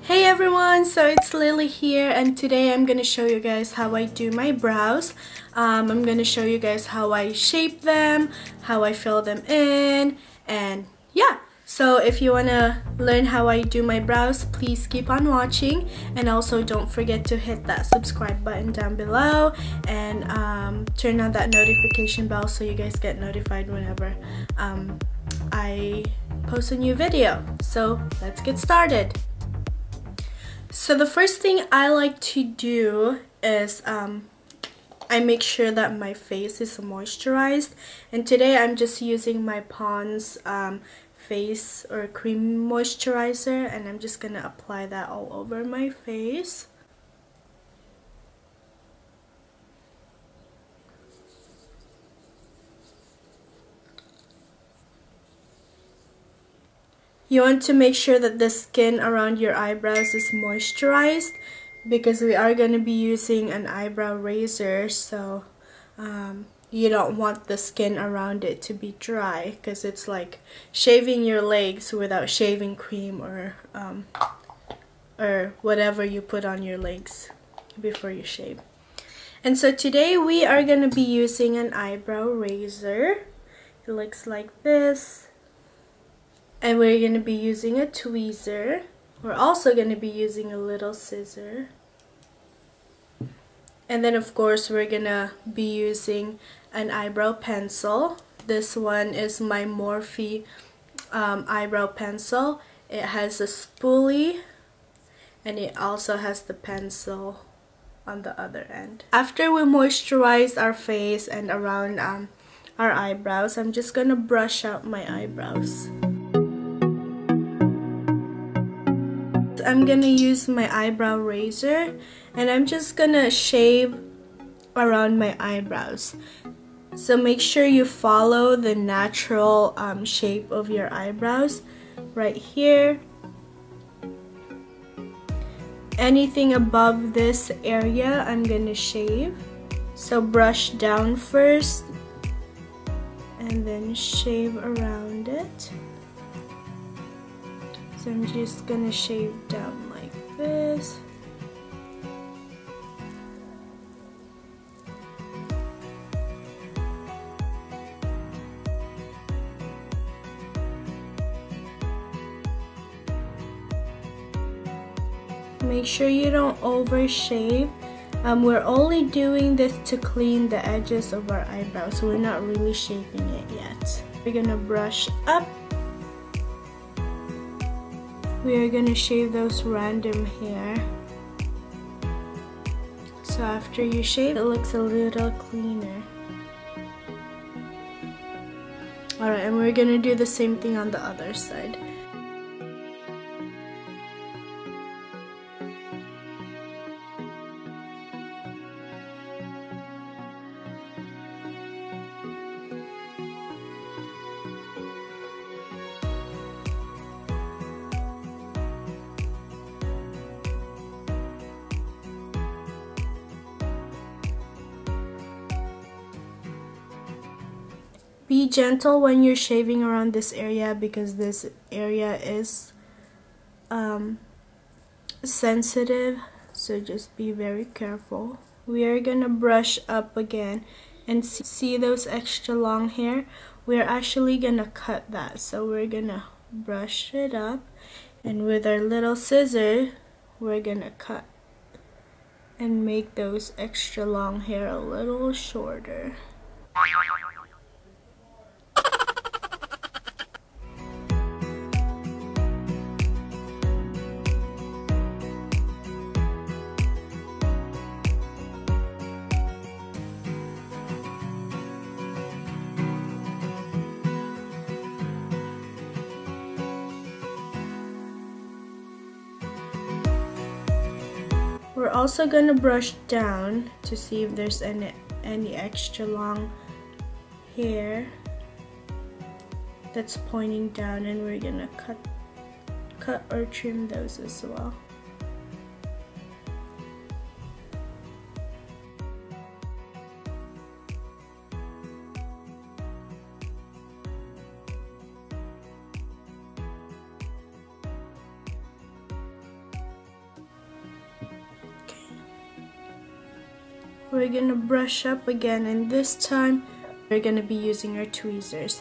Hey everyone, so it's Lily here, and today I'm gonna show you guys how I do my brows. I'm gonna show you guys how I shape them, how I fill them in, and yeah. So if you wanna learn how I do my brows, please keep on watching, and also don't forget to hit that subscribe button down below and turn on that notification bell so you guys get notified whenever I post a new video. So let's get started. So the first thing I like to do is I make sure that my face is moisturized, and today I'm just using my Pond's face or cream moisturizer, and I'm just gonna apply that all over my face. You want to make sure that the skin around your eyebrows is moisturized because we are going to be using an eyebrow razor, so you don't want the skin around it to be dry because it's like shaving your legs without shaving cream or whatever you put on your legs before you shave. And so today we are going to be using an eyebrow razor. It looks like this. And we're going to be using a tweezer. We're also going to be using a little scissor. And then of course we're going to be using an eyebrow pencil. This one is my Morphe eyebrow pencil. It has a spoolie and it also has the pencil on the other end. After we moisturize our face and around our eyebrows, I'm just going to brush out my eyebrows. I'm gonna use my eyebrow razor and I'm just gonna shave around my eyebrows. So make sure you follow the natural shape of your eyebrows right here. Anything above this area I'm gonna shave. So brush down first and then shave around it. So I'm just gonna shave down like this. Make sure you don't over shave. We're only doing this to clean the edges of our eyebrows, so we're not really shaping it yet. We're gonna brush up. We are going to shave those random hair. So after you shave, it looks a little cleaner. Alright, and we're going to do the same thing on the other side. Be gentle when you're shaving around this area because this area is sensitive, so just be very careful. We are gonna brush up again and see those extra long hair. We're actually gonna cut that, so we're gonna brush it up, and with our little scissor we're gonna cut and make those extra long hair a little shorter. We're also going to brush down to see if there's any extra long hair that's pointing down, and we're going to cut or trim those as well. we're gonna brush up again, and this time we're gonna be using our tweezers.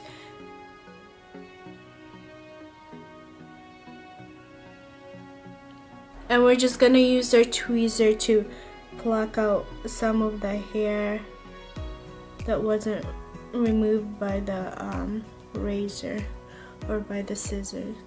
And we're just gonna use our tweezer to pluck out some of the hair that wasn't removed by the razor or by the scissors.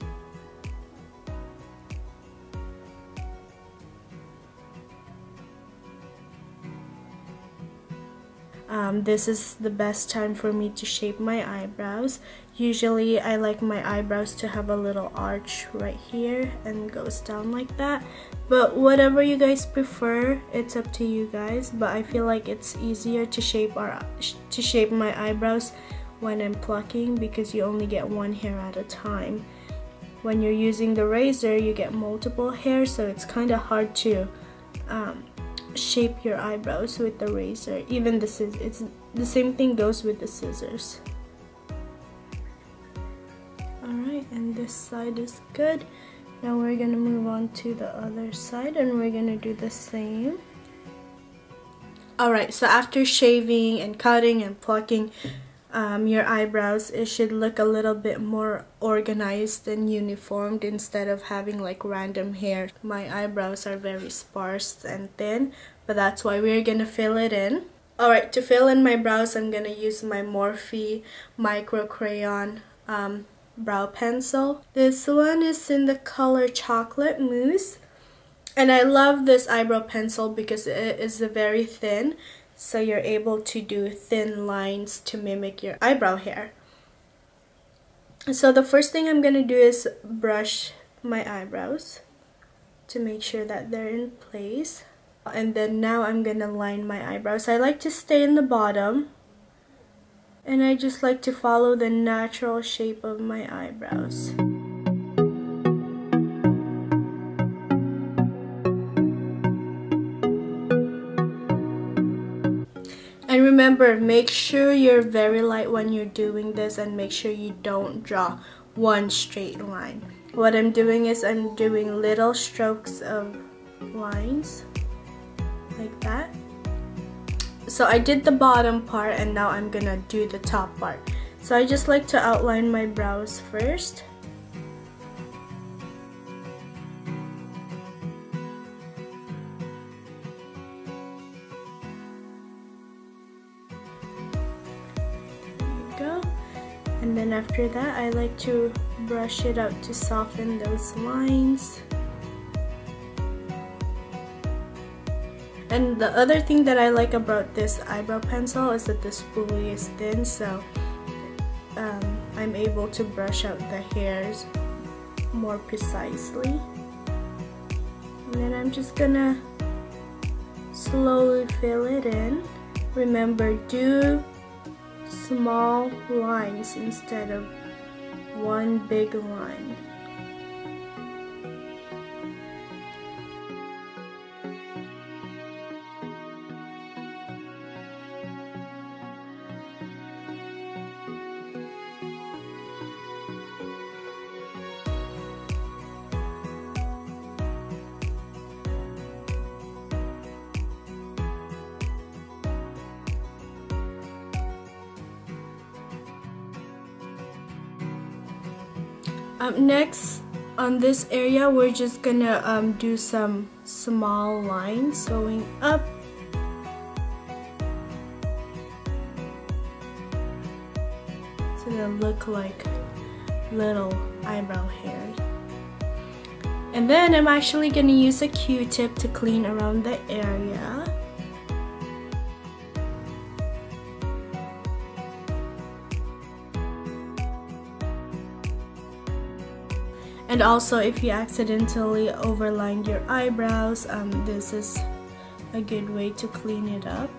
This is the best time for me to shape my eyebrows. Usually I like my eyebrows to have a little arch right here and goes down like that, but whatever you guys prefer, it's up to you guys. But I feel like it's easier to shape my eyebrows when I'm plucking, because you only get one hair at a time. When you're using the razor, you get multiple hairs, so it's kind of hard to shape your eyebrows with the razor. Even the scissors, it's the same thing goes with the scissors. Alright, and this side is good. Now we're gonna move on to the other side, and we're gonna do the same. Alright, so after shaving and cutting and plucking your eyebrows, it should look a little bit more organized and uniformed instead of having like random hair. My eyebrows are very sparse and thin, but that's why we're gonna fill it in. Alright, to fill in my brows, I'm gonna use my Morphe micro crayon brow pencil. This one is in the color Chocolate Mousse, and I love this eyebrow pencil because it is very thin, so you're able to do thin lines to mimic your eyebrow hair. So the first thing I'm gonna do is brush my eyebrows to make sure that they're in place. And then now I'm gonna line my eyebrows. I like to stay in the bottom, and I just like to follow the natural shape of my eyebrows. And remember, make sure you're very light when you're doing this, and make sure you don't draw one straight line. What I'm doing is I'm doing little strokes of lines like that. So I did the bottom part, and now I'm gonna do the top part. So I just like to outline my brows first. And then after that, I like to brush it out to soften those lines. And the other thing that I like about this eyebrow pencil is that the spoolie is thin, so I'm able to brush out the hairs more precisely. And then I'm just gonna slowly fill it in. Remember, do small lines instead of one big line. Next, on this area, we're just gonna do some small lines going up. So they look like little eyebrow hairs. And then I'm actually gonna use a Q-tip to clean around the area. And also, if you accidentally overlined your eyebrows, this is a good way to clean it up.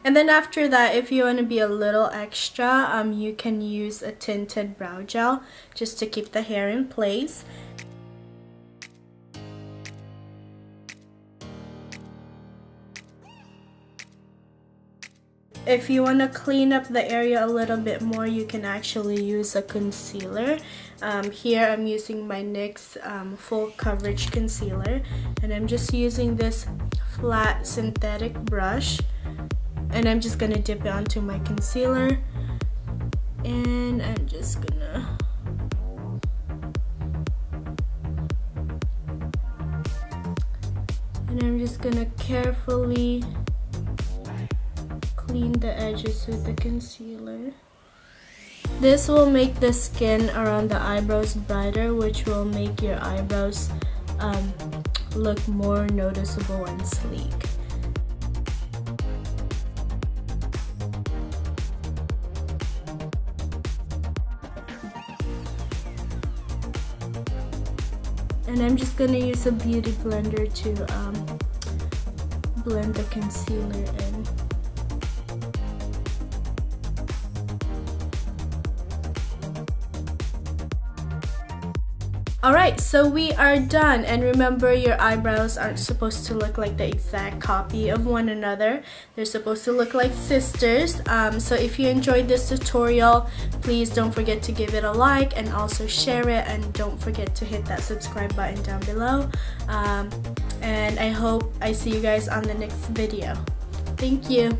And then after that, if you want to be a little extra, you can use a tinted brow gel just to keep the hair in place. if you want to clean up the area a little bit more, you can actually use a concealer. Here I'm using my NYX full coverage concealer, and I'm just using this flat synthetic brush, and I'm just gonna dip it onto my concealer, and I'm just gonna carefully clean the edges with the concealer. This will make the skin around the eyebrows brighter, which will make your eyebrows look more noticeable and sleek. And I'm just gonna use a beauty blender to blend the concealer in. Alright, so we are done, and remember, your eyebrows aren't supposed to look like the exact copy of one another. They're supposed to look like sisters. So if you enjoyed this tutorial, please don't forget to give it a like and also share it, and don't forget to hit that subscribe button down below. And I hope I see you guys on the next video. Thank you.